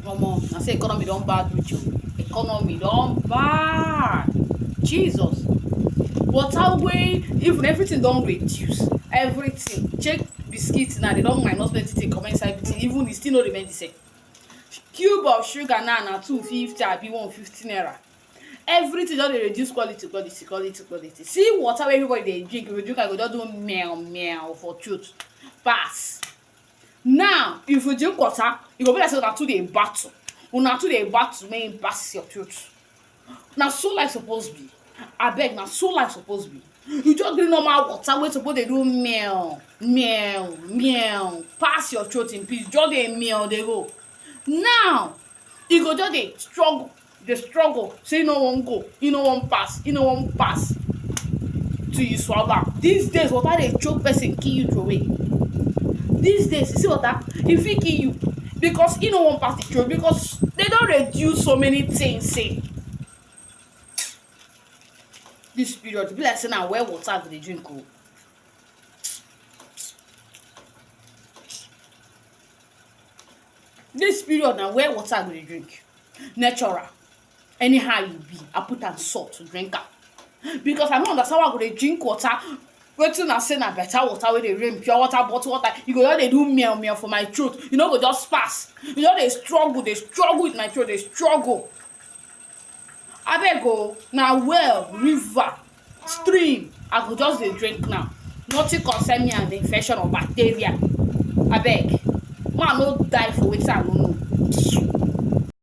Omo, I say economy don bad with you. Economy don bad. Jesus. Water wey even everything don reduce. Everything. Check biscuit now, they don minus plenty thing comot inside the thing. Even e still no remain the same. Cube of sugar now na 250 abi 150 naira. Everything just dey reduce quality, quality, quality, quality. See water wey everybody dey drink, if you drink am, you go just do mel mel for throat. Pass. Now, if you drink water, e go be like say una two dey battle. Una two dey battle make im pass your throat. Na so life suppose be. Abeg, na so life suppose be. You just drink normal water wey suppose dey do mel mel mel pass your throat in peace. Just dey mel dey go. Now, e go just dey struggle say e no wan go, e no wan pass, e no wan pass till you swallow am. These days water dey choke person kill you throway. These days you see water, e fit kill you because e no wan pass the throat, because they don reduce so many things say. This period e be like say na well water I go dey drink o. This period na well water I go dey drink. Natural. Anyhow you be, I put am salt to drink am. Because I no understand why I go dey drink water. Wetin una say na better water wey dey rain, pure water, bottled water. You go just dey do mel mel for my throat. You no go just pass. You just dey struggle with my throat, dey struggle. Abeg o, na well, river, stream I go just dey drink now. Nothing concern me and the infection or bacteria. Abeg, make I no die for wetin I no know.